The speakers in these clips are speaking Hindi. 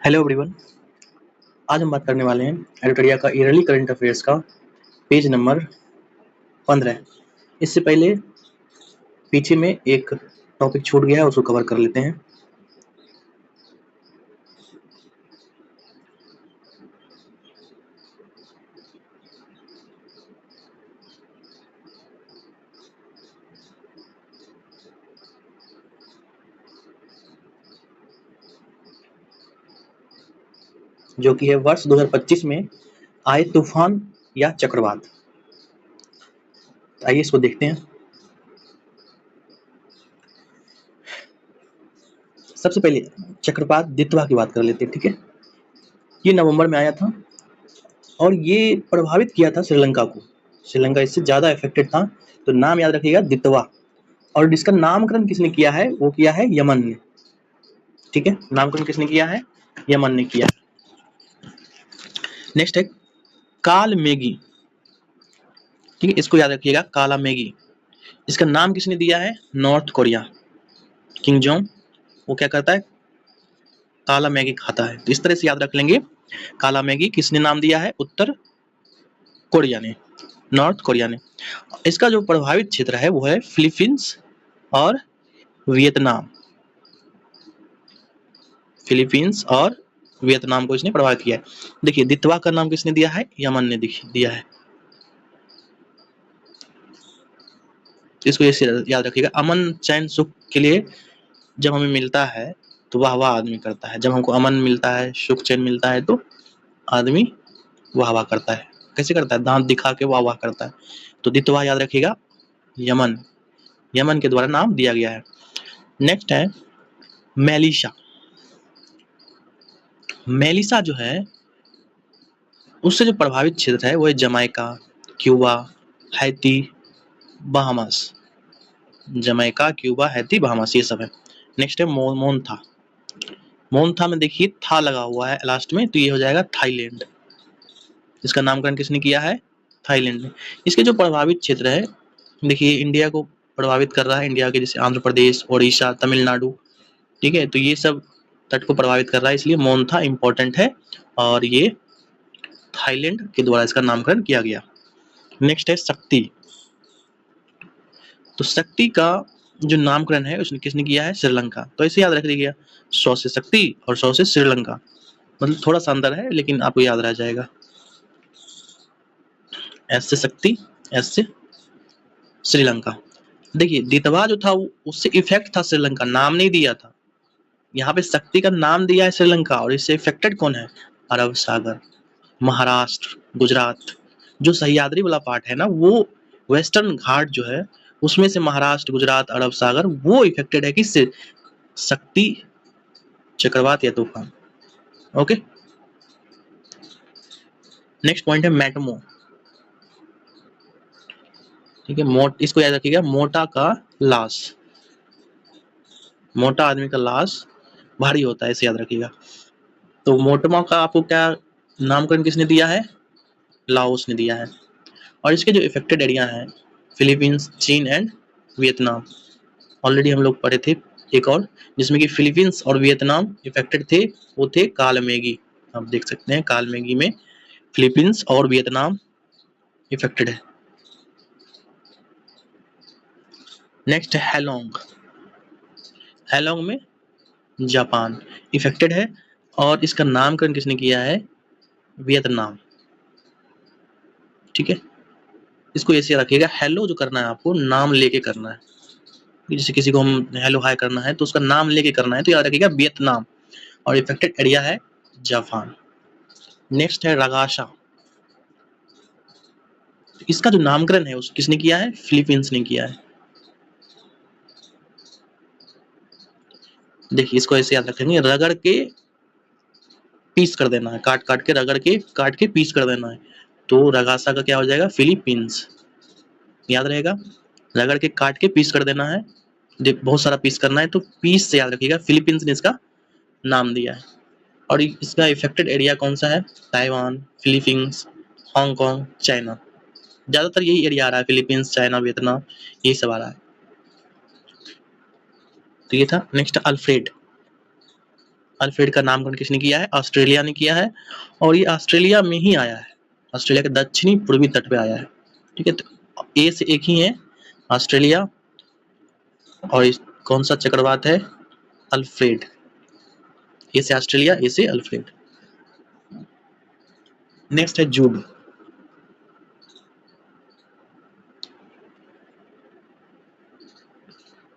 Hello everyone. आज हम बात करने वाले हैं एडिटोरिया का ईयरली करंट अफेयर्स का पेज नंबर 15। इससे पहले पीछे में एक टॉपिक छूट गया है, उसको कवर कर लेते हैं। जो कि है वर्ष 2025 में आए तूफान या चक्रवात। आइए इसको देखते हैं। सबसे पहले चक्रवात दितवा की बात कर लेते हैं, ठीक है। ये नवंबर में आया था और ये प्रभावित किया था श्रीलंका को। श्रीलंका इससे ज्यादा इफेक्टेड था, तो नाम याद रखिएगा दितवा। और इसका नामकरण किसने किया है? वो किया है यमन ने, ठीक है। नामकरण किसने किया है? यमन ने किया। नेक्स्ट है काल मेगी, ठीक है। इसको याद रखिएगा, काला मेगी। इसका नाम किसने दिया है? North Korea. किंग जोंग वो क्या करता है? काला मैगी खाता है। तो इस तरह से याद रख लेंगे। काला मैगी किसने नाम दिया है? उत्तर कोरिया ने, नॉर्थ कोरिया ने। इसका जो प्रभावित क्षेत्र है वो है फिलीपींस और वियतनाम। फिलीपींस और वियतनाम को इसने प्रभावित किया है। देखिए दितवा का नाम किसने दिया है? यमन ने दिया है। इसको ऐसे याद रखिएगा। अमन चैन सुख के लिए जब हमें मिलता है तो वाह वाह आदमी करता है। जब हमको अमन मिलता है, सुख चैन मिलता है तो आदमी वाह वाह करता है। कैसे करता है? दांत दिखा के वाह वाह करता है। तो दितवा याद रखिएगा, यमन, यमन के द्वारा नाम दिया गया है। नेक्स्ट है मेलिसा। मेलिसा जो है उससे जो प्रभावित क्षेत्र है वो है Jamaica, Cuba, Haiti, Bahamas. Jamaica, Cuba, Haiti, Bahamas ये सब है। नेक्स्ट है मोन्था। मोन्था में देखिए था लगा हुआ है लास्ट में, तो ये हो जाएगा थाईलैंड। इसका नामकरण किसने किया है? थाईलैंड ने। इसके जो प्रभावित क्षेत्र है, देखिए इंडिया को प्रभावित कर रहा है। इंडिया के जैसे आंध्र प्रदेश, ओडिशा, तमिलनाडु, ठीक है। तो ये सब तट को प्रभावित कर रहा है, इसलिए मोन्था इंपॉर्टेंट है और ये थाईलैंड के द्वारा इसका नामकरण किया गया। नेक्स्ट है शक्ति। तो शक्ति का जो नामकरण है उसने किसने किया है? श्रीलंका। तो ऐसे याद रख लीजिएगा, 100 से शक्ति और 100 से श्रीलंका। मतलब थोड़ा सा अंदर है लेकिन आपको याद रह जाएगा। एस से शक्ति, एस से श्रीलंका। देखिए दितवा जो था उससे इफेक्ट था श्रीलंका, नाम नहीं दिया था। यहाँ पे शक्ति का नाम दिया है श्रीलंका और इससे इफेक्टेड कौन है? अरब सागर, महाराष्ट्र, गुजरात। जो सह्याद्री वाला पार्ट है ना, वो वेस्टर्न घाट जो है उसमें से महाराष्ट्र, गुजरात, अरब सागर वो इफेक्टेड है किससे? शक्ति चक्रवात या तूफान। ओके। नेक्स्ट पॉइंट है मैटमो, ठीक है। इसको याद रखिएगा, मोटा का लाश। मोटा आदमी का लाश भारी होता है, इसे याद रखिएगा। तो मोटमा का आपको क्या नामकरण किसने दिया है? लाओस ने दिया है। और इसके जो इफेक्टेड एरिया हैं फिलीपींस, चीन एंड वियतनाम। ऑलरेडी हम लोग पढ़े थे एक और, जिसमें कि फिलीपींस और वियतनाम इफेक्टेड थे, वो थे कालमेगी। आप देख सकते हैं कालमेगी में फिलीपींस और वियतनाम इफेक्टेड है। नेक्स्ट है हैलोंग। हैलोंग में जापान इफेक्टेड है और इसका नामकरण किसने किया है? वियतनाम, ठीक है। इसको ऐसे रखिएगा, हेलो जो करना है आपको नाम लेके करना है। जैसे किसी को हम हेलो हाय करना है तो उसका नाम लेके करना है, तो याद रखिएगा वियतनाम। और इफेक्टेड एरिया है जापान। नेक्स्ट है रगाशा। इसका जो नामकरण है उस किसने किया है? फिलीपींस ने किया है। देखिए इसको ऐसे याद रखेंगे, रगड़ के पीस कर देना है, काट काट के रगड़ के काट के पीस कर देना है। तो रगासा का क्या हो जाएगा? फिलीपींस। याद रहेगा, रगड़ के काट के पीस कर देना है। बहुत सारा पीस करना है तो पीस से याद रखिएगा, फिलीपींस ने इसका नाम दिया है। और इसका इफेक्टेड एरिया कौन सा है? Taiwan, Philippines, Hong Kong, China. ज्यादातर यही एरिया आ रहा है, फिलीपींस, चाइना, वियतनाम, यही सब आ रहा है। तो ये था। Next Alfred. अल्फ्रेड का नामकरण किसने किया है? ऑस्ट्रेलिया ने किया है, और ये ऑस्ट्रेलिया में ही आया है, ऑस्ट्रेलिया के दक्षिणी पूर्वी तट पे आया है। ठीक है, तो ए से एक ही है, ऑस्ट्रेलिया, और कौन सा चक्रवात है? अल्फ्रेड। ए से ऑस्ट्रेलिया, ए से अल्फ्रेड। नेक्स्ट है जूड।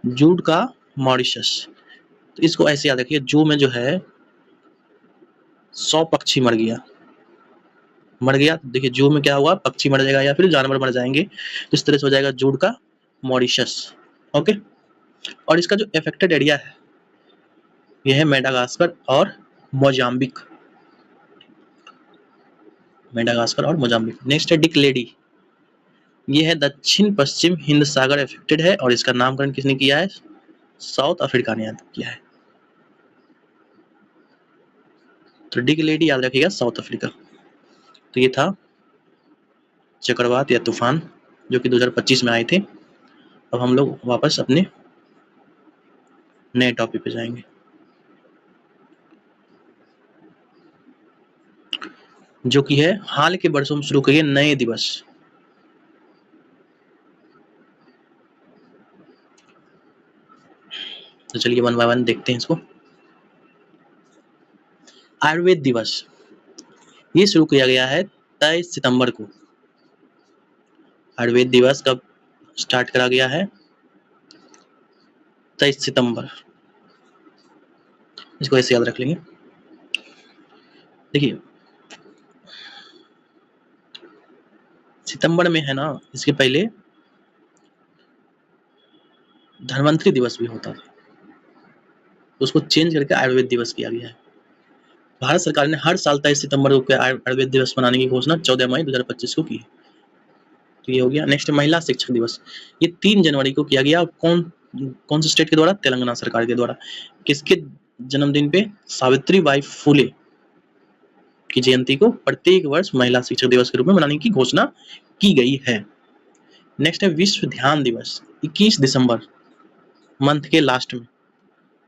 जूड का मॉरिशस। तो इसको ऐसे याद रखिए, जू में जो है 100 पक्षी मर गया। देखिए जू में क्या हुआ, पक्षी मर जाएगा या फिर जानवर मर जाएंगे, तो इस तरह से हो जाएगा जूड का मॉरिशस। ओके, और इसका जो अफेक्टेड एरिया है यह है मेडागास्कर और मोजाम्बिक। मेडागास्कर और मोजाम्बिक। नेक्स्ट है डिक्लेडी। ये है दक्षिण पश्चिम हिंद सागर अफेक्टेड है, और इसका नामकरण किसने किया है? साउथ अफ्रीका ने किया है। तो डिक्लेडी याद रखिएगा, साउथ अफ्रीका। तो ये था चक्रवात या तूफान जो कि 2025 में आए थे। अब हम लोग वापस अपने नए टॉपिक पे जाएंगे। जो कि है हाल के वर्षों में शुरू किए नए दिवस। तो चलिए वन बाय वन देखते हैं इसको। आयुर्वेद दिवस, ये शुरू किया गया है 23 सितंबर को। आयुर्वेद दिवस कब स्टार्ट करा गया है? 23 सितंबर। इसको ऐसे याद रख लेंगे। देखिए सितंबर में है ना, इसके पहले धन्वंतरी दिवस भी होता था, उसको चेंज करके आयुर्वेद दिवस किया गया है। भारत सरकार ने हर साल 23 सितंबर को आयुर्वेद दिवस मनाने की घोषणा 14 मई 2025 को की है। तो ये हो गया। नेक्स्ट महिला शिक्षक दिवस, ये 3 जनवरी को किया गया। कौन से स्टेट के द्वारा? तेलंगाना सरकार के द्वारा। किसके जन्मदिन पे? सावित्री बाई फुले की जयंती को प्रत्येक वर्ष महिला शिक्षक दिवस के रूप में मनाने की घोषणा की गई है। नेक्स्ट है विश्व ध्यान दिवस, 21 दिसंबर मंथ के लास्ट में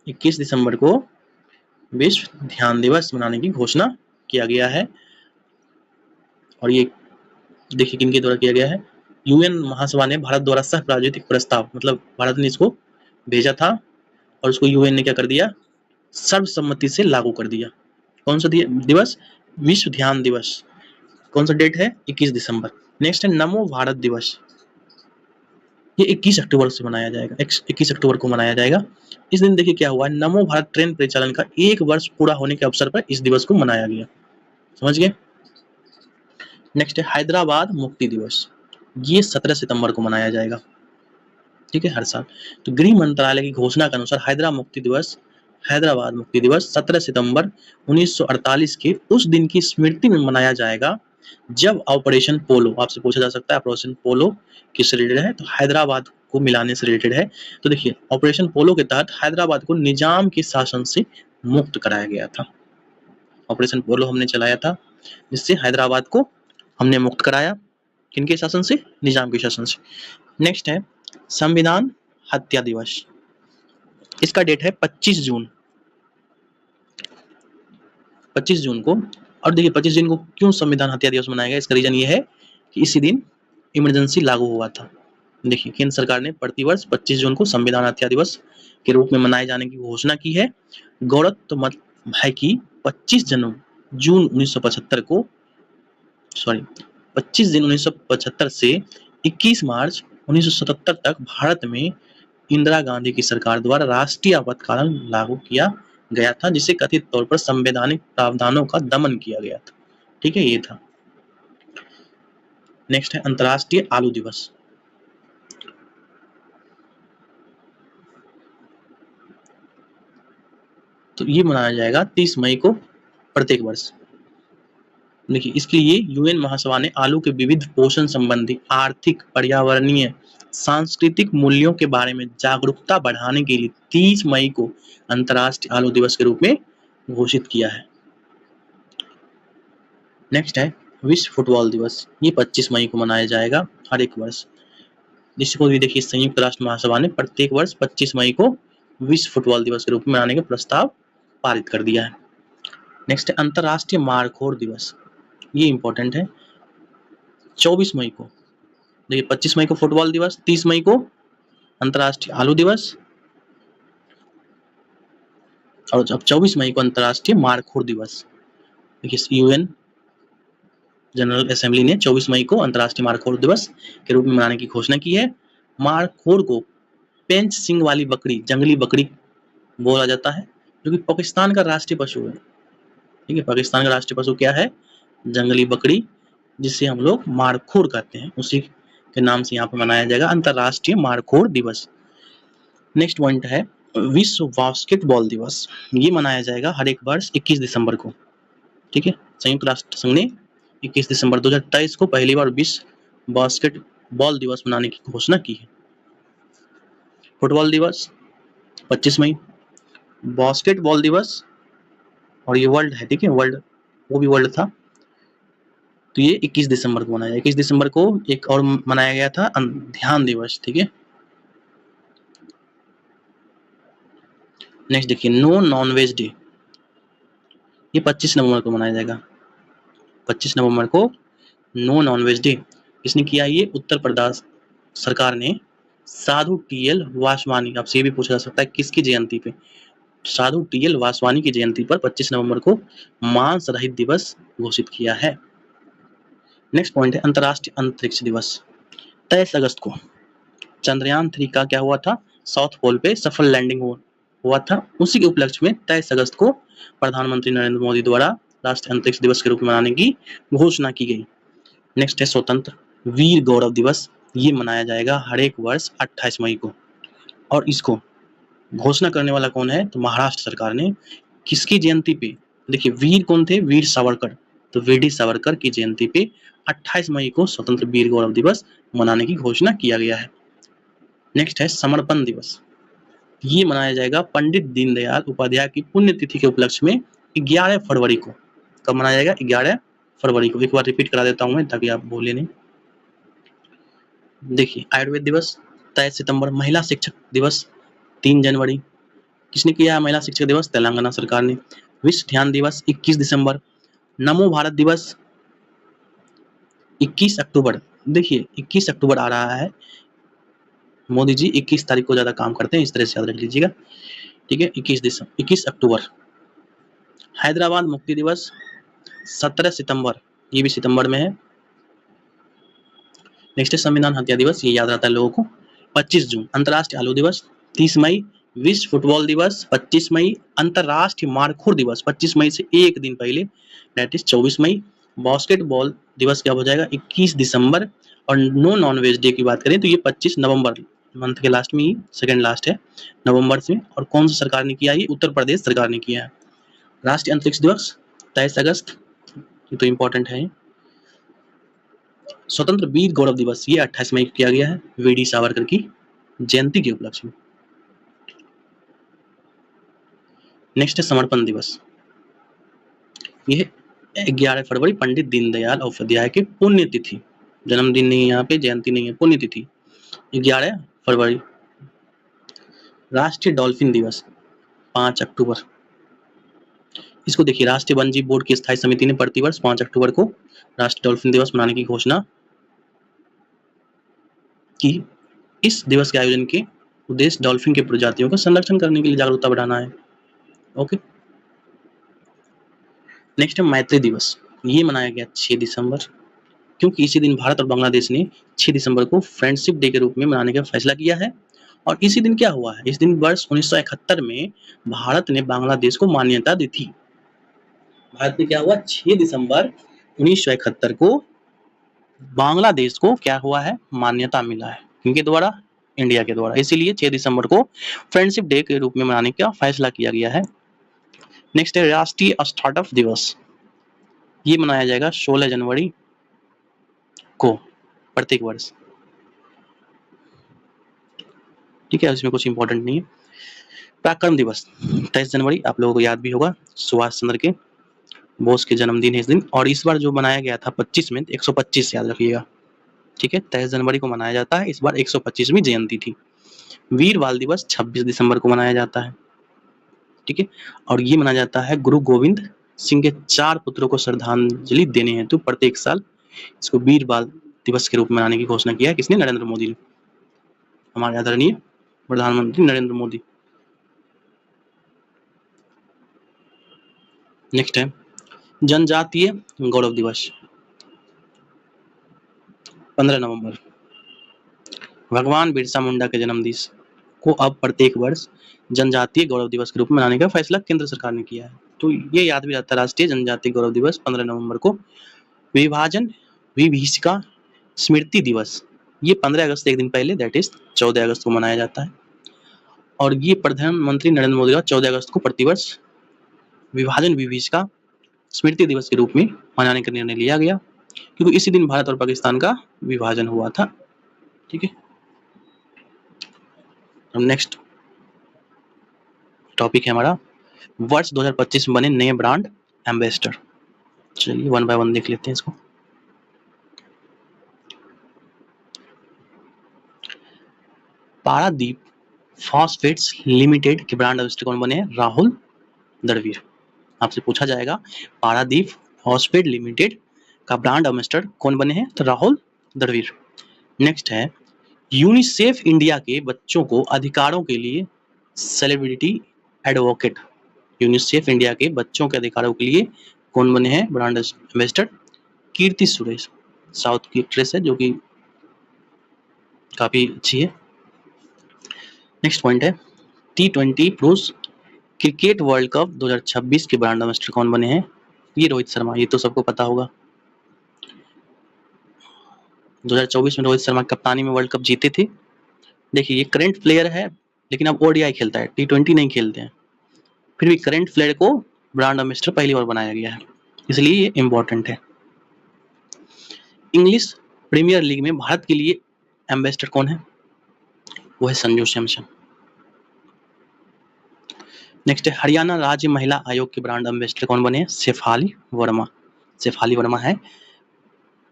21 दिसंबर को विश्व ध्यान दिवस मनाने की घोषणा किया गया है। और ये देखिए किनके द्वारा किया गया है? यूएन महासभा ने भारत द्वारा सह प्रायोजित प्रस्ताव, मतलब भारत ने इसको भेजा था और उसको यूएन ने क्या कर दिया? सर्वसम्मति से लागू कर दिया। कौन सा दिवस? विश्व ध्यान दिवस। कौन सा डेट है? 21 दिसंबर। नेक्स्ट है नमो भारत दिवस, ये 21 अक्टूबर से मनाया जाएगा, 21 अक्टूबर को मनाया जाएगा। इस दिन देखिए क्या हुआ, नमो भारत ट्रेन परिचालन का 1 वर्ष पूरा होने के अवसर पर इस दिवस को मनाया गया। समझ गए? नेक्स्ट है हैदराबाद मुक्ति दिवस, ये 17 सितंबर को मनाया जाएगा। ठीक है, हर साल। तो गृह मंत्रालय की घोषणा के अनुसार हैदराबाद मुक्ति दिवस 17 सितंबर 1948 के उस दिन की स्मृति में मनाया जाएगा जब ऑपरेशन पोलो, आपसे पूछा जा सकता है ऑपरेशन पोलो किससे रिलेटेड है? तो हैदराबाद को मिलाने से रिलेटेड है। तो देखिए ऑपरेशन पोलो के तहत हैदराबाद को निजाम के शासन से मुक्त कराया गया था। ऑपरेशन पोलो हमने चलाया था जिससे हैदराबाद को हमने मुक्त कराया। किनके शासन से? निजाम के शासन से। नेक्स्ट है संविधान हत्या दिवस, इसका डेट है 25 जून 25 जून को। और देखिए 25 जून को क्यों संविधान हत्या दिवस मनाया गया? इसका रीजन ये है कि इसी दिन इमरजेंसी लागू हुआ था। देखिए केंद्र सरकार ने प्रतिवर्ष 25 जून को संविधान हत्या दिवस के रूप में मनाए जाने की घोषणा की है। गौरतलब है कि 25 जून 1975 को 25 जून 1975 से 21 मार्च 1977 तक भारत में इंदिरा गांधी की सरकार द्वारा राष्ट्रीय आपातकाल लागू किया गया था, जिसे कथित तौर पर संवैधानिक प्रावधानों का दमन किया गया था। ठीक है, ये था। नेक्स्ट है अंतर्राष्ट्रीय आलू दिवस, तो ये मनाया जाएगा 30 मई को प्रत्येक वर्ष। देखिए इसके लिए यूएन महासभा ने आलू के विविध पोषण संबंधी, आर्थिक, पर्यावरणीय, सांस्कृतिक मूल्यों के बारे में जागरूकता बढ़ाने के लिए 30 मई को अंतर्राष्ट्रीय आलू दिवस के रूप में घोषित किया है। नेक्स्ट है विश्व फुटबॉल दिवस, ये 25 मई को मनाया जाएगा हर एक वर्ष। जिसको भी देखिए संयुक्त राष्ट्र महासभा ने प्रत्येक वर्ष 25 मई को विश्व फुटबॉल दिवस के रूप में मनाने का प्रस्ताव पारित कर दिया है। नेक्स्ट है अंतर्राष्ट्रीय मारखोर दिवस, ये इंपॉर्टेंट है। 24 मई को, देखिए 25 मई को फुटबॉल दिवस, 30 मई को अंतर्राष्ट्रीय आलू दिवस, और जब 24 मई को अंतर्राष्ट्रीय मारखोर दिवस। देखिए यूएन जनरल असेंबली ने 24 मई को अंतर्राष्ट्रीय मारखोर दिवस के रूप में मनाने की घोषणा की है। मारखोर को पेंच सिंग वाली बकरी, जंगली बकरी बोला जाता है, जो कि पाकिस्तान का राष्ट्रीय पशु है। ठीक है, पाकिस्तान का राष्ट्रीय पशु क्या है? जंगली बकरी, जिसे हम लोग मारखोर कहते हैं, उसी के नाम से यहाँ पे मनाया जाएगा अंतर्राष्ट्रीय मारखोर दिवस। नेक्स्ट पॉइंट है विश्व बास्केटबॉल दिवस, ये मनाया जाएगा हर एक वर्ष 21 दिसंबर को। ठीक है, संयुक्त राष्ट्र संघ ने 21 दिसंबर 2023 को पहली बार विश्व बास्केटबॉल दिवस मनाने की घोषणा की है। फुटबॉल दिवस 25 मई, बास्केटबॉल दिवस, और ये वर्ल्ड है, ठीक है, वर्ल्ड, वो भी वर्ल्ड था, तो ये 21 दिसंबर को मनाया, 21 दिसंबर को एक और मनाया गया था ध्यान दिवस। ठीक है, नेक्स्ट देखिए नो नॉन वेज डे, ये 25 नवंबर को मनाया जाएगा। 25 नवंबर को नो नॉन वेज डे किसने किया? ये उत्तर प्रदेश सरकार ने साधु टीएल वासवानी, आपसे ये भी पूछा जा सकता है किसकी जयंती पे? साधु टीएल वासवानी की जयंती पर 25 नवंबर को मांस रहित दिवस घोषित किया है। नेक्स्ट पॉइंट है अंतर्राष्ट्रीय अंतरिक्ष दिवस। 23 अगस्त को चंद्रयान 3 का क्या हुआ था? साउथ पोल पे सफल लैंडिंग हुआ था। उसी के उपलक्ष्य में 23 अगस्त को प्रधानमंत्री नरेंद्र मोदी द्वारा राष्ट्रीय अंतरिक्ष दिवस के रूप में मनाने की घोषणा की गई। नेक्स्ट है स्वतंत्र वीर गौरव दिवस, ये मनाया जाएगा हर एक वर्ष 28 मई को, और इसको घोषणा करने वाला कौन है? तो महाराष्ट्र सरकार ने। किसकी जयंती पे? देखिए वीर कौन थे? वीर सावरकर, तो वीर सावरकर की जयंती पे 28 मई को स्वतंत्र वीर गौरव दिवस मनाने की घोषणा किया गया है। नेक्स्ट है समर्पण दिवस, ये मनाया जाएगा पंडित दीनदयाल उपाध्याय की पुण्यतिथि के उपलक्ष्य में 11 फरवरी को। कब मनाया जाएगा? 11 फरवरी को। एक बार रिपीट करा देता हूं मैं ताकि आप भूले नहीं। देखिए आयुर्वेद दिवस 23 सितंबर, महिला शिक्षक दिवस 3 जनवरी, किसने किया है महिला शिक्षक दिवस? तेलंगाना सरकार ने। विश्व ध्यान दिवस 21 दिसंबर, नमो भारत दिवस 21 अक्टूबर। देखिए 21 अक्टूबर आ रहा है, मोदी जी 21 तारीख को ज्यादा काम करते हैं, इस तरह से याद रख लीजिएगा। ठीक है, 21 अक्टूबर। हैदराबाद मुक्ति दिवस 17 सितंबर, ये भी सितंबर में है। नेक्स्ट है संविधान हत्या दिवस, ये याद रहता है लोगों को। 25 जून अंतर्राष्ट्रीय आलू दिवस, 30 मई विश्व फुटबॉल दिवस, 25 मई अंतर्राष्ट्रीय मारखोर दिवस, 25 मई से एक दिन पहले, दैट इज 24 मई। बास्केटबॉल दिवस क्या हो जाएगा? 21 दिसंबर। और नो नॉन वेज डे की बात करें तो ये 25 नवंबर, मंथ के लास्ट में, ही सेकंड लास्ट है नवंबर से। और कौन सी सरकार ने किया? ये उत्तर प्रदेश सरकार ने किया है। राष्ट्रीय अंतरिक्ष दिवस 23 अगस्त, ये तो इंपॉर्टेंट है। स्वतंत्र वीर गौरव दिवस ये 28 मई को किया गया है, वीडी सावरकर की जयंती के उपलक्ष्य में। नेक्स्ट है समर्पण दिवस, यह 11 फरवरी पंडित दीनदयाल उपाध्याय की पुण्यतिथि, जन्मदिन नहीं है यहाँ पे, जयंती नहीं है, पुण्यतिथि 11 फरवरी। राष्ट्रीय डॉल्फिन दिवस 5 अक्टूबर, इसको देखिए राष्ट्रीय वन्यजीव बोर्ड की स्थायी समिति ने प्रतिवर्ष 5 अक्टूबर को राष्ट्रीय डॉल्फिन दिवस मनाने की घोषणा की। इस दिवस के आयोजन के उद्देश्य डॉल्फिन के प्रजातियों का संरक्षण करने के लिए जागरूकता बढ़ाना है। ओके, नेक्स्ट है मैत्री दिवस, ये मनाया गया 6 दिसंबर, क्योंकि इसी दिन भारत और बांग्लादेश ने 6 दिसंबर को फ्रेंडशिप डे के रूप में मनाने का फैसला किया है। और इसी दिन क्या हुआ है? इस दिन वर्ष 1971 में भारत ने बांग्लादेश को मान्यता दी थी। भारत में क्या हुआ? 6 दिसंबर 1971 को बांग्लादेश को क्या हुआ है? मान्यता मिला है, किनके द्वारा? इंडिया के द्वारा। इसीलिए 6 दिसंबर को फ्रेंडशिप डे के रूप में मनाने का फैसला किया गया है। नेक्स्ट है राष्ट्रीय स्टार्टअप दिवस, ये मनाया जाएगा 16 जनवरी को प्रत्येक वर्ष। ठीक है, इसमें कुछ इंपॉर्टेंट नहीं है। पराक्रम दिवस 23 जनवरी, आप लोगों को याद भी होगा, सुभाष चंद्र के बोस के जन्मदिन है इस दिन। और इस बार जो बनाया गया था 25 में, 125 याद रखिएगा। ठीक है, 23 जनवरी को मनाया जाता है, इस बार 125वीं जयंती थी। वीर बाल दिवस 26 दिसंबर को मनाया जाता है। ठीक है। और ये माना जाता है गुरु गोविंद सिंह के 4 पुत्रों को श्रद्धांजलि देने हेतु प्रत्येक साल इसको वीर बाल दिवस के रूप में मनाने की घोषणा किया है। किसने? नरेंद्र मोदी ने, हमारे आदरणीय प्रधानमंत्री नरेंद्र मोदी। नेक्स्ट है जनजातीय गौरव दिवस 15 नवंबर। भगवान बिरसा मुंडा के जन्मदिन को अब प्रत्येक वर्ष जनजातीय गौरव दिवस के रूप में मनाने का फैसला केंद्र सरकार ने किया है। तो ये याद भी रहता है, राष्ट्रीय जनजातीय गौरव दिवस 15 नवंबर को। विभाजन विभीषिका स्मृति दिवस ये 15 अगस्त से एक दिन पहले दैट इज 14 अगस्त को मनाया जाता है। और ये प्रधानमंत्री नरेंद्र मोदी का 14 अगस्त को प्रतिवर्ष विभाजन विभीषिका स्मृति दिवस के रूप में मनाने का निर्णय लिया गया, क्योंकि इसी दिन भारत और पाकिस्तान का विभाजन हुआ था। ठीक है। नेक्स्ट टॉपिक है हमारा वर्ष 2025 में बने नए ब्रांड एम्बेसडर। चलिए वन बाय वन देख लेते हैं इसको। पारादीप फॉस्फेट्स लिमिटेड के ब्रांड एम्बेसडर कौन बने हैं? राहुल द्रविड़। आपसे पूछा जाएगा पारादीप फॉस्फेट लिमिटेड का ब्रांड एम्बेसडर कौन बने हैं? तो राहुल द्रविड़। नेक्स्ट है यूनिसेफ इंडिया के बच्चों को अधिकारों के लिए सेलिब्रिटी एडवोकेट। यूनिसेफ इंडिया के बच्चों के अधिकारों के लिए कौन बने हैं brand ambassador? Keerthy Suresh, south की एक्ट्रेस है जो कि काफी अच्छी है। नेक्स्ट पॉइंट है T20 पुरुष क्रिकेट वर्ल्ड कप 2026 के ब्रांड एम्बेसडर कौन बने हैं? ये रोहित शर्मा। ये तो सबको पता होगा, 2024 में रोहित शर्मा कप्तानी में वर्ल्ड कप जीते थे। देखिए ये करंट प्लेयर है, लेकिन अब ODI खेलता है, T20 नहीं खेलते हैं। फिर भी करंट प्लेयर को ब्रांड एम्बेसडर पहली बार बनाया गया है, इसलिए ये इंपॉर्टेंट है। इंग्लिश प्रीमियर लीग में भारत के लिए एम्बेसडर कौन है? वो है संजू सैमसन। नेक्स्ट है हरियाणा राज्य महिला आयोग के ब्रांड एम्बेसडर कौन बने हैं? शेफाली वर्मा। शेफाली वर्मा है,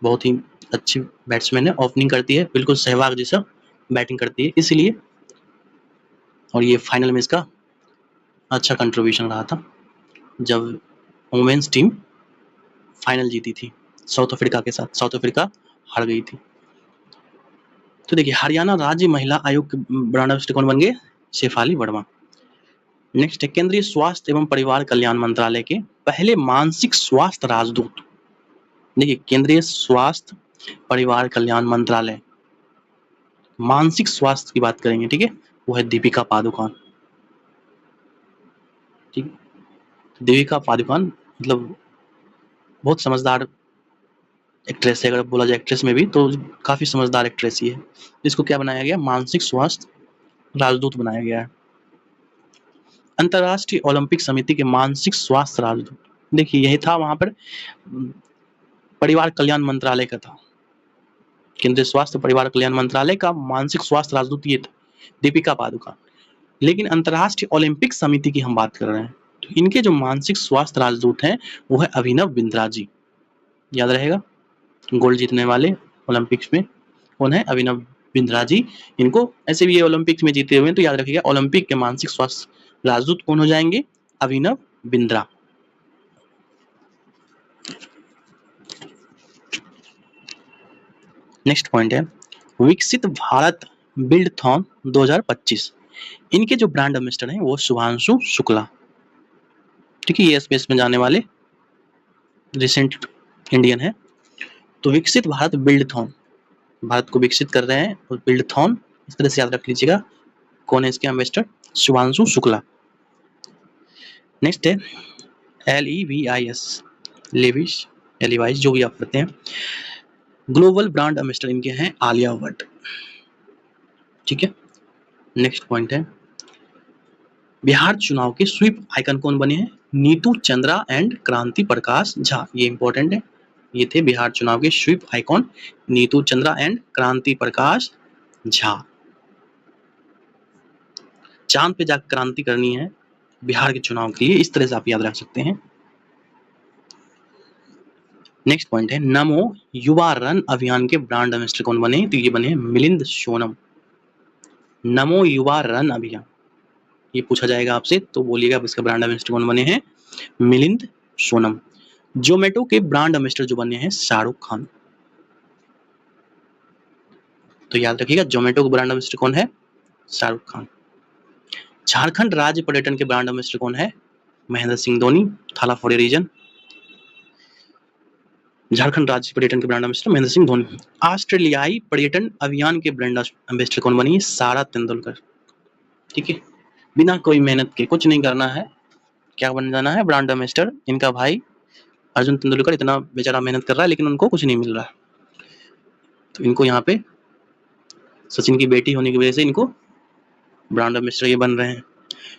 बहुत ही अच्छी बैट्समैन है, ओपनिंग करती है, बिल्कुल सहवाग जैसा बैटिंग करती है इसलिए। और ये फाइनल में इसका अच्छा कंट्रीब्यूशन रहा था जब वुमेन्स टीम फाइनल जीती थी साउथ अफ्रीका के साथ। साउथ अफ्रीका हार गई थी। तो देखिए हरियाणा राज्य महिला आयोग के ब्रांड एम्बेसडर कौन बन गए? शेफाली वर्मा। नेक्स्ट है केंद्रीय स्वास्थ्य एवं परिवार कल्याण मंत्रालय के पहले मानसिक स्वास्थ्य राजदूत। देखिए केंद्रीय स्वास्थ्य परिवार कल्याण मंत्रालय मानसिक स्वास्थ्य की बात करेंगे, ठीक है, वो है दीपिका पादुकोण। ठीक, दीपिका पादुकोण मतलब बहुत समझदार एक्ट्रेस है, अगर बोला जाए एक्ट्रेस में भी तो काफी समझदार एक्ट्रेस ही है। इसको क्या बनाया गया? मानसिक स्वास्थ्य राजदूत बनाया गया है। अंतर्राष्ट्रीय ओलंपिक समिति के मानसिक स्वास्थ्य राजदूत, देखिए यही था वहां पर परिवार कल्याण मंत्रालय का था, केंद्रीय स्वास्थ्य परिवार कल्याण मंत्रालय का मानसिक स्वास्थ्य राजदूत ये था दीपिका पादुकोण। लेकिन अंतर्राष्ट्रीय ओलंपिक समिति की हम बात कर रहे हैं, तो इनके जो मानसिक स्वास्थ्य राजदूत हैं वो है अभिनव बिंद्रा जी। याद रहेगा, गोल्ड जीतने वाले ओलंपिक्स में कौन है? अभिनव बिंद्रा जी। इनको ऐसे भी ये ओलंपिक्स में जीते हुए हैं, तो याद रखिएगा ओलंपिक के मानसिक स्वास्थ्य राजदूत कौन हो जाएंगे? अभिनव बिंद्रा। नेक्स्ट पॉइंट है विकसित भारत बिल्डथॉन 2025। इनके जो ब्रांड एम्बेसडर हैं वो शुभांशु शुक्ला। ठीक है, ये स्पेस में जाने वाले रिसेंट इंडियन है। तो विकसित भारत बिल्डथॉन, भारत को विकसित कर रहे हैं, और बिल्डथॉन इस तरह से याद रख लीजिएगा। कौन है इसके एम्बेसडर? शुभांशु शुक्ला। नेक्स्ट है LEVIS, लेविस एलिवाइस, जो भी आप पढ़ते हैं। ग्लोबल ब्रांड एम्बेसडर इनके हैं आलिया भट्ट। ठीक है। नेक्स्ट पॉइंट है बिहार चुनाव के स्वीप आइकन कौन बने हैं? नीतू चंद्रा एंड क्रांति प्रकाश झा। ये इंपॉर्टेंट है, ये थे बिहार चुनाव के sweep icon Neetu Chandra and Kranti Prakash Jha. चांद पे जाकर क्रांति करनी है बिहार के चुनाव के लिए, इस तरह से आप याद रख सकते हैं। नेक्स्ट पॉइंट है नमो युवा रन अभियान के ब्रांड एम्बेसडर कौन बने? तो ये बने मिलिंद सोनम। नमो युवा रन अभियान, ये पूछा जाएगा आपसे तो बोलिएगा इसका ब्रांड एम्बेसडर कौन बने हैं, मिलिंद सोनम। जोमेटो के ब्रांड एम्बेसडर जो बने हैं शाहरुख खान। तो याद रखिएगा जोमेटो के ब्रांड एम्बेसडर कौन है, शाहरुख खान। झारखंड राज्य पर्यटन के ब्रांड एम्बेसडर कौन है, महेंद्र सिंह धोनी, थाला फॉर ए रीजन। झारखंड राज्य पर्यटन के ब्रांड एम्बेसडर महेंद्र सिंह धोनी। ऑस्ट्रेलियाई पर्यटन अभियान के ब्रांड एम्बेसडर कौन बनी है, सारा तेंदुलकर। ठीक है, बिना कोई मेहनत के, कुछ नहीं करना है, क्या बन जाना है, ब्रांड एम्बेसडर। इनका भाई अर्जुन तेंदुलकर इतना बेचारा मेहनत कर रहा है लेकिन उनको कुछ नहीं मिल रहा है, तो इनको यहाँ पे सचिन की बेटी होने की वजह से इनको ब्रांड एम्बेसडर ये बन रहे हैं।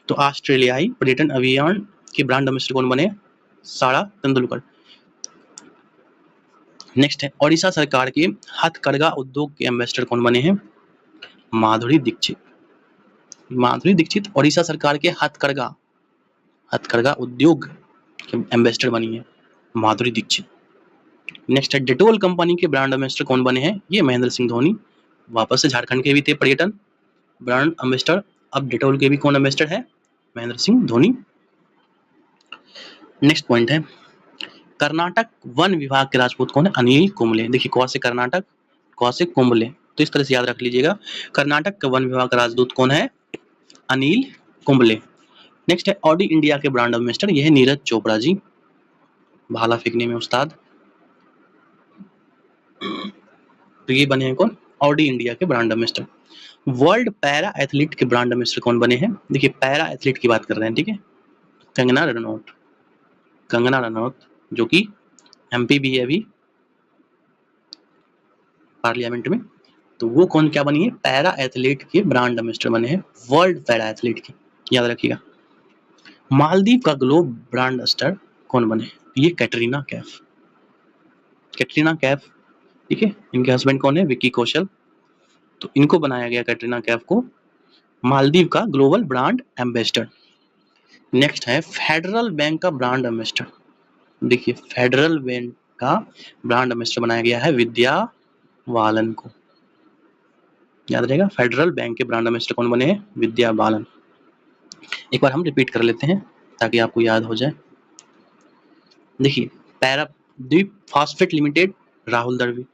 तो ऑस्ट्रेलियाई पर्यटन अभियान के ब्रांड एम्बेसडर कौन बने, सारा तेंदुलकर। नेक्स्ट है ओडिशा सरकार के हथकरघा उद्योग के एम्बेसडर कौन बने हैं, माधुरी दीक्षित। माधुरी दीक्षित ओडिशा सरकार के हथकरघा उद्योग के एम्बेसडर बनी है, माधुरी दीक्षित। नेक्स्ट है डेटोल कंपनी के ब्रांड एम्बेसडर कौन बने हैं, ये महेंद्र सिंह धोनी। वापस से झारखंड के भी थे पर्यटन ब्रांड एम्बेसडर, अब डेटोल के भी कौन एम्बेसडर है, महेंद्र सिंह धोनी। नेक्स्ट पॉइंट है कर्नाटक वन विभाग के राजपूत कौन है, अनिल कुंबले। देखिए कौन से कर्नाटक, कौन से कुंबले, तो इस तरह से याद रख लीजिएगा। कर्नाटक का वन विभाग का राजदूत कौन है, अनिल कुंबले। नेक्स्ट है ऑडी इंडिया के ब्रांड एम्बेसडर, यह है नीरज चोपड़ा जी, भाला फेंकने में उस्ताद। तो ये बने हैं कौन, ऑडी इंडिया के brand ambassador. World para athlete के ब्रांड एम्बेसडर कौन बने हैं, देखिए पैरा एथलीट की बात कर रहे हैं, ठीक है, कंगना रनौत। कंगना रनौत जो कि एमपी भी है अभी पार्लियामेंट में, तो वो कौन क्या बनी है, पैरा एथलीट के ब्रांड एम्बेसडर बने हैं, वर्ल्ड पैरा एथलीट के, याद रखिएगा। मालदीव का ग्लोब ब्रांड एम्बेसडर कौन बने, ये कैटरीना कैफ। कैटरीना कैफ, ठीक है, इनके हस्बैंड कौन है, विक्की कौशल, तो इनको बनाया गया कैटरीना कैफ को मालदीव का ग्लोबल ब्रांड एम्बेसडर। नेक्स्ट है फेडरल बैंक का ब्रांड एम्बेसडर, देखिए फेडरल बैंक का ब्रांड एम्बेसडर बनाया गया है विद्या बालन को, याद रहेगा। फेडरल बैंक के ब्रांड एम्बेसडर कौन बने हैं, विद्या बालन। एक बार हम रिपीट कर लेते हैं ताकि आपको याद हो जाए। देखिए Paradeep phosphate limited Rahul Dravid.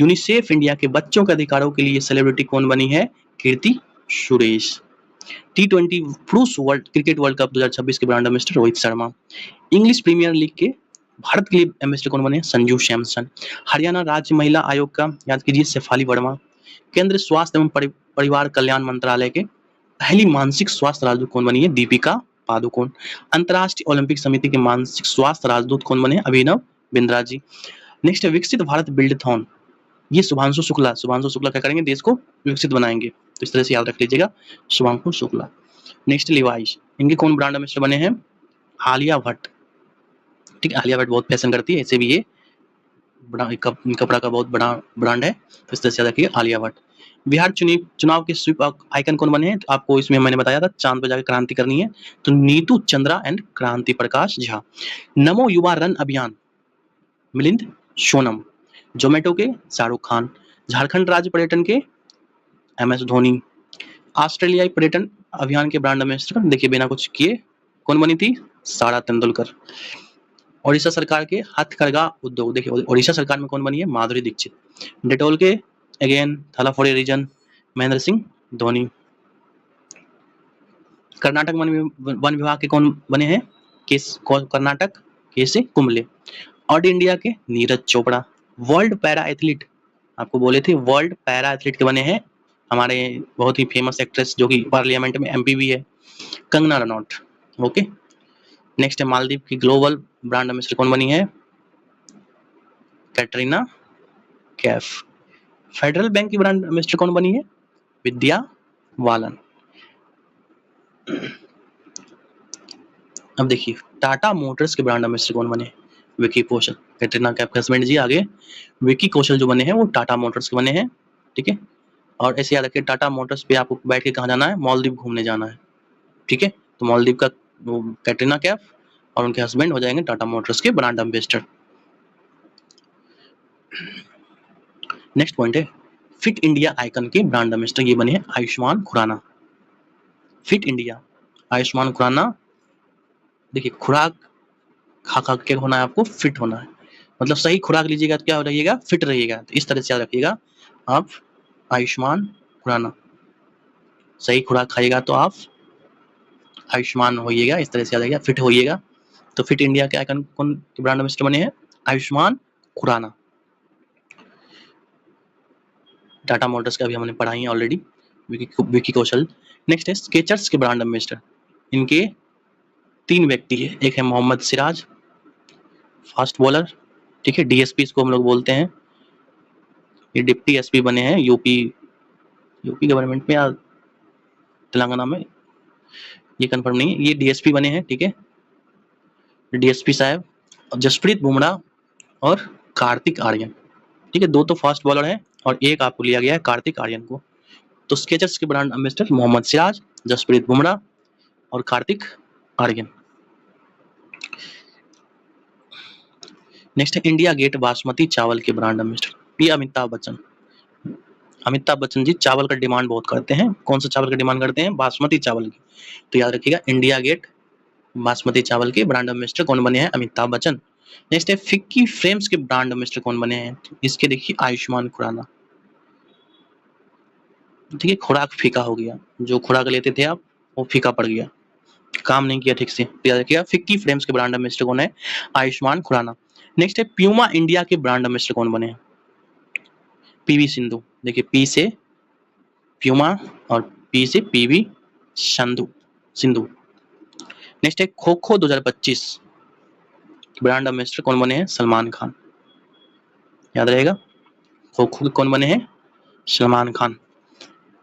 UNICEF India के बच्चों के अधिकारों के लिए सेलिब्रिटी कौन बनी है, कीर्ति सुरेश। T20 पुरुष क्रिकेट वर्ल्ड कप 2026 के brand ambassador Rohit Sharma. English Premier League के भारत के लिए एम्बेसडर कौन बने, संजू सैमसन। हरियाणा राज्य महिला आयोग का याद कीजिए शेफाली वर्मा। केंद्र स्वास्थ्य एवं परिवार कल्याण मंत्रालय के पहली मानसिक स्वास्थ्य राजदूत कौन बनी है, दीपिका पादुकोण। अंतर्राष्ट्रीय ओलंपिक समिति के मानसिक स्वास्थ्य राजदूत कौन बने, अभिनव बिंद्रा जी। नेक्स्ट है विकसित भारत बिल्डथॉन, ये शुभांशु शुक्ला। शुभांशु शुक्ला क्या करेंगे, देश को विकसित बनाएंगे, तो इस तरह से याद रख लीजिएगा शुभांशु शुक्ला। नेक्स्ट लिवाइस, इनके कौन ब्रांड एम्बेसडर बने हैं, आलिया भट्ट। ठीक है, आलिया भट्ट बहुत फैशन करती है, ऐसे भी ये कपड़ा का बहुत बड़ा ब्रांड है, तो इस तरह से याद रखिए आलिया भट्ट। बिहार चुनाव के स्वीप आइकन कौन बने हैं, तो आपको इसमें मैंने बताया था चांद पर जाकर क्रांति करनी है, तो नीतू चंद्रा एंड क्रांति प्रकाश झा। नमो युवा रन अभियान मिलिंद सोनम। जोमेटो के शाहरुख खान। झारखंड राज्य पर्यटन के MS धोनी। ऑस्ट्रेलियाई पर्यटन अभियान के ब्रांड एम्बेसडर देखिए बिना कुछ किए कौन बनी थी, सारा तेंदुलकर। ओडिशा सरकार के हथकरघा उद्योग, देखिए ओडिशा सरकार में कौन बनी है, माधुरी दीक्षित। डेटोल के again Thala for a reason Mahendra Singh Dhoni. Karnataka वन विभाग के कौन बने हैं, कर्नाटक कैसे कुंबले। ऑड इंडिया के Neeraj Chopra. World para athlete आपको बोले थे, वर्ल्ड पैरा एथलीट के बने हैं हमारे बहुत ही फेमस एक्ट्रेस जो कि पार्लियामेंट में MP भी है, कंगना रनौत। ओके, नेक्स्ट है मालदीव की ग्लोबल ब्रांड एम्बेसडर कौन बनी है, कैटरीना कैफ। फेडरल बैंक की ब्रांड एम्बेसडर कौन बनी है, विद्या बालन। अब देखिए टाटा मोटर्स के ब्रांड एम्बेसडर कौन बने, विकी कौशल। कैटरीना कैफ के हस्बैंड जी आगे विकी कौशल जो बने हैं वो टाटा मोटर्स के बने हैं, ठीक है। और ऐसे याद रखिए टाटा मोटर्स पे आपको बैठ के कहाँ जाना है, मालदीव घूमने जाना है, ठीक है। तो मालदीव का कैटरीना कैफ और उनके हस्बैंड हो जाएंगे टाटा मोटर्स के ब्रांड एम्बेसडर। नेक्स्ट पॉइंट है फिट इंडिया आइकन के ब्रांड एम्बेसडर ये बने हैं आयुष्मान खुराना। फिट इंडिया आयुष्मान खुराना, देखिए खुराक खा खा के होना है आपको, फिट होना है, मतलब सही खुराक लीजिएगा तो क्या हो रहिएगा, फिट रहिएगा। तो इस तरह से याद रखिएगा आप आयुष्मान खुराना, सही खुराक खाइएगा तो आप आयुष्मान होइएगा, इस तरह से याद रखिएगा, फिट होइएगा। तो फिट इंडिया के आइकन कौन ब्रांड एम्बेसडर बने हैं, आयुष्मान खुराना। टाटा मोटर्स का भी हमने पढ़ा ही ऑलरेडी, विकी कौशल। नेक्स्ट है स्केचर्स के ब्रांड एम्बेसडर, इनके 3 व्यक्ति है, एक है मोहम्मद सिराज, फास्ट बॉलर, ठीक है, डीएसपी इसको हम लोग बोलते हैं, ये डिप्टी एसपी बने हैं यूपी गवर्नमेंट में या तेलंगाना में, ये कंफर्म नहीं है, ये डीएसपी बने हैं, ठीक है, डीएसपी साहब, जसप्रीत बुमराह और कार्तिक आर्यन, ठीक है, 2 तो फास्ट बॉलर हैं और एक आपको लिया गया है कार्तिक आर्यन को। तो स्केचर्स के ब्रांड एम्बेसडर मोहम्मद सिराज, जसप्रीत बुमराह और कार्तिक आर्यन। नेक्स्ट है इंडिया गेट बासमती चावल के ब्रांड एम्बेसडर, पी अमिताभ बच्चन। अमिताभ बच्चन जी चावल का डिमांड बहुत करते हैं, कौन सा चावल का डिमांड करते हैं, बासमती चावल की। तो याद रखिएगा इंडिया गेट बासमती चावल के ब्रांड एम्बेसडर कौन बने हैं, अमिताभ बच्चन। नेक्स्ट है फिक्की फ्रेम्स के ब्रांड एम्बेसडर कौन बने हैं, इसके देखिए आयुष्मान खुराना। ठीक है, खुराक फीका हो गया, जो खुराक लेते थे आप वो फीका पड़ गया, काम नहीं किया ठीक से। याद रखिएगा फिक्की फ्रेम्स के ब्रांड एम्बेसडर कौन है, आयुष्मान खुराना। नेक्स्ट है प्यूमा इंडिया के ब्रांड एम्बेसडर कौन बने हैं, पीवी सिंधु। देखिए पी से प्यूमा और पी से पीवी सिंधु। नेक्स्ट है खो खो 2025 ब्रांड एम्बेसडर कौन बने हैं, सलमान खान। याद रहेगा खो खो के कौन बने हैं, सलमान खान।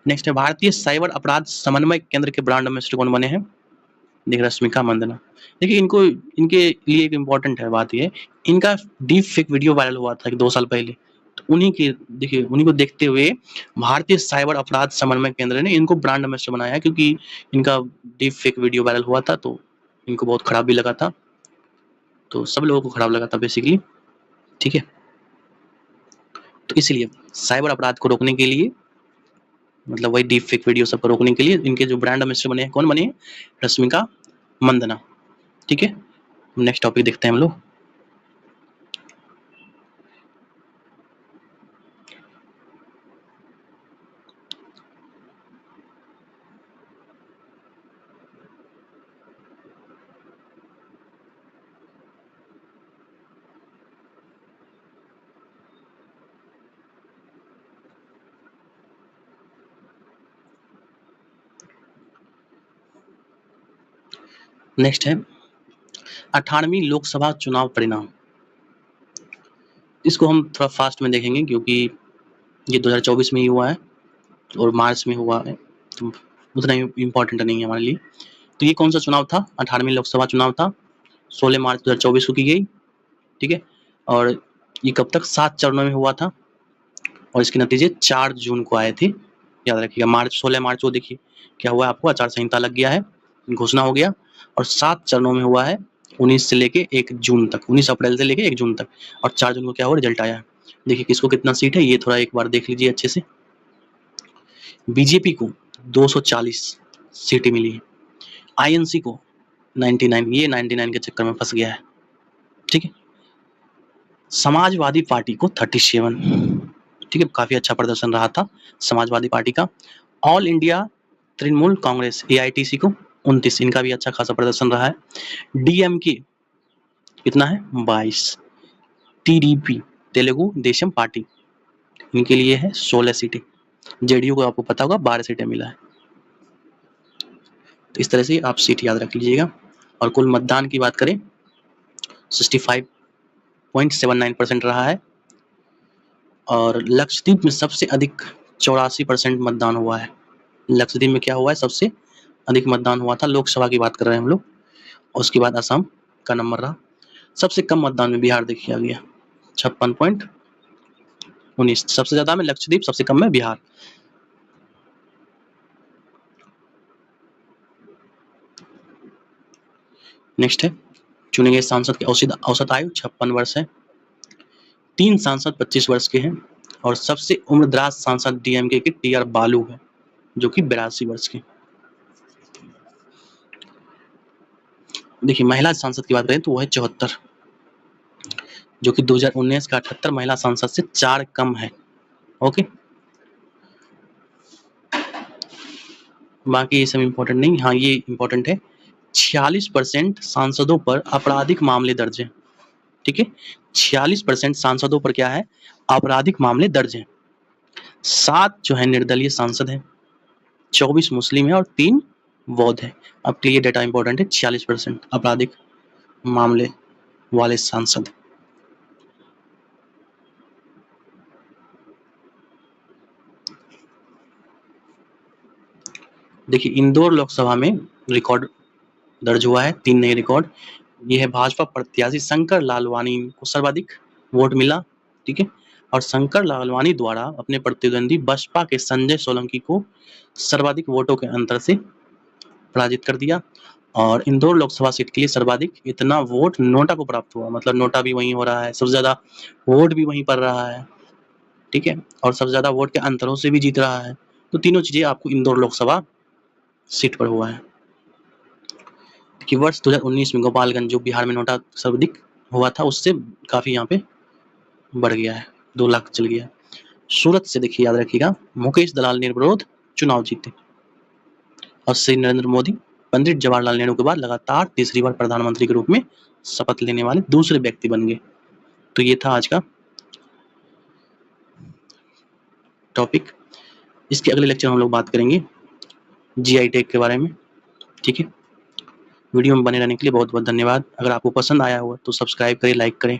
नेक्स्ट है भारतीय साइबर अपराध समन्वय केंद्र के ब्रांड एम्बेसडर कौन बने हैं, देखिए रश्मिका मंदना। देखिए इनको, इनके लिए एक इम्पोर्टेंट है बात, ये इनका डीप फेक वीडियो वायरल हुआ था 2 साल पहले, तो उन्हीं की देखिए, उन्हीं को देखते हुए भारतीय साइबर अपराध समन्वय केंद्र ने इनको ब्रांड एम्बेसडर बनाया है, क्योंकि इनका डीप फेक वीडियो वायरल हुआ था तो इनको बहुत खराब भी लगा था, तो सब लोगों को खराब लगा था बेसिकली, ठीक है। तो इसलिए साइबर अपराध को रोकने के लिए, मतलब वही डीप फेक वीडियो सबको रोकने के लिए इनके जो ब्रांड एम्बेसडर बने हैं, कौन बने हैं, रश्मिका मंदना, ठीक है। नेक्स्ट टॉपिक देखते हैं हम लोग। नेक्स्ट है 18वीं लोकसभा चुनाव परिणाम, इसको हम थोड़ा फास्ट में देखेंगे क्योंकि ये 2024 में ही हुआ है और मार्च में हुआ है, तो उतना इम्पोर्टेंट नहीं है हमारे लिए। तो ये कौन सा चुनाव था, 18वीं लोकसभा चुनाव था, 16 मार्च 2024 को की गई, ठीक है। और ये कब तक, 7 चरणों में हुआ था और इसके नतीजे 4 जून को आए थे। याद रखिएगा 16 मार्च को देखिए क्या हुआ, आपको आचार संहिता लग गया है, घोषणा हो गया, और 7 चरणों में हुआ है, 19 से लेके 1 जून तक, 19 अप्रैल से लेके 1 जून तक, और 4 जून को क्या हुआ, रिजल्ट आया। देखिए किसको कितना सीट है ये थोड़ा एक बार देख लीजिए अच्छे से। बीजेपी को 240 सीटें मिली है, आईएनसी को 99, ये 99 के चक्कर में फंस गया है, ठीक है। समाजवादी पार्टी को 37, ठीक है, काफी अच्छा प्रदर्शन रहा था समाजवादी पार्टी का। All India Trinamool Congress AITC को 29, इनका भी अच्छा खासा प्रदर्शन रहा है। डीएमके कितना है, 22। टीडीपी तेलुगु देशम पार्टी, इनके लिए है 16 सीटें। जेडीयू को आपको पता होगा 12 सीटें मिला है। तो इस तरह से आप सीट याद रख लीजिएगा। और कुल मतदान की बात करें 65.79% रहा है, और लक्षद्वीप में सबसे अधिक 84% मतदान हुआ है। लक्षद्वीप में क्या हुआ है, सबसे अधिक मतदान हुआ था, लोकसभा की बात कर रहे हैं हम लोग। और उसके बाद असम का नंबर रहा। सबसे कम मतदान में बिहार देखिए आ गया 56.19, सबसे ज्यादा में लक्षद्वीप, सबसे कम में बिहार। नेक्स्ट है चुने गए सांसद की औसत आयु 56 वर्ष है। 3 सांसद 25 वर्ष के हैं, और सबसे उम्रदराज सांसद डीएमके के टीआर बालू है, जो कि 82 वर्ष के। देखिए महिला सांसद की बात करें तो वो है 74, जो कि 2019 का 78 महिला सांसद से 4 कम है। ओके, बाकी ये सब इम्पोर्टेंट नहीं। हाँ, ये इम्पोर्टेंट है, 46% सांसदों पर आपराधिक मामले दर्ज हैं। ठीक है, 46% सांसदों पर क्या है, आपराधिक मामले दर्ज हैं। 7 जो है निर्दलीय सांसद हैं, 24 मुस्लिम है और 3 बौद्ध है। अब ये डेटा इंपॉर्टेंट है, 46% आपराधिक मामले वाले सांसद। देखिए इंदौर लोकसभा में रिकॉर्ड दर्ज हुआ है, 3 नए रिकॉर्ड। ये है भाजपा प्रत्याशी शंकर लालवानी को सर्वाधिक वोट मिला। ठीक है, और शंकर लालवानी द्वारा अपने प्रतिद्वंदी बसपा के संजय सोलंकी को सर्वाधिक वोटों के अंतर से पराजित कर दिया। और इंदौर लोकसभा सीट के लिए सर्वाधिक इतना वोट नोटा को प्राप्त हुआ, मतलब नोटा भी वहीं हो रहा है, सबसे ज्यादा वोट भी वहीं पड़ रहा है। ठीक है, और सबसे ज्यादा वोट के अंतरों से भी जीत रहा है। तो तीनों चीजें आपको इंदौर लोकसभा सीट पर हुआ है। कि वर्ष 2019 में गोपालगंज जो बिहार में नोटा सर्वाधिक हुआ था, उससे काफी यहाँ पे बढ़ गया है, 2 लाख चल गया। सूरत से देखिए, याद रखिएगा, मुकेश दलाल निर्विरोध चुनाव जीते। और श्री नरेंद्र मोदी पंडित जवाहरलाल नेहरू के बाद लगातार तीसरी बार प्रधानमंत्री के रूप में शपथ लेने वाले दूसरे व्यक्ति बन गए। तो ये था आज का टॉपिक। इसके अगले लेक्चर में हम लोग बात करेंगे जीआई टैग के बारे में। ठीक है, वीडियो में बने रहने के लिए बहुत बहुत धन्यवाद। अगर आपको पसंद आया हो तो सब्सक्राइब करें, लाइक करें।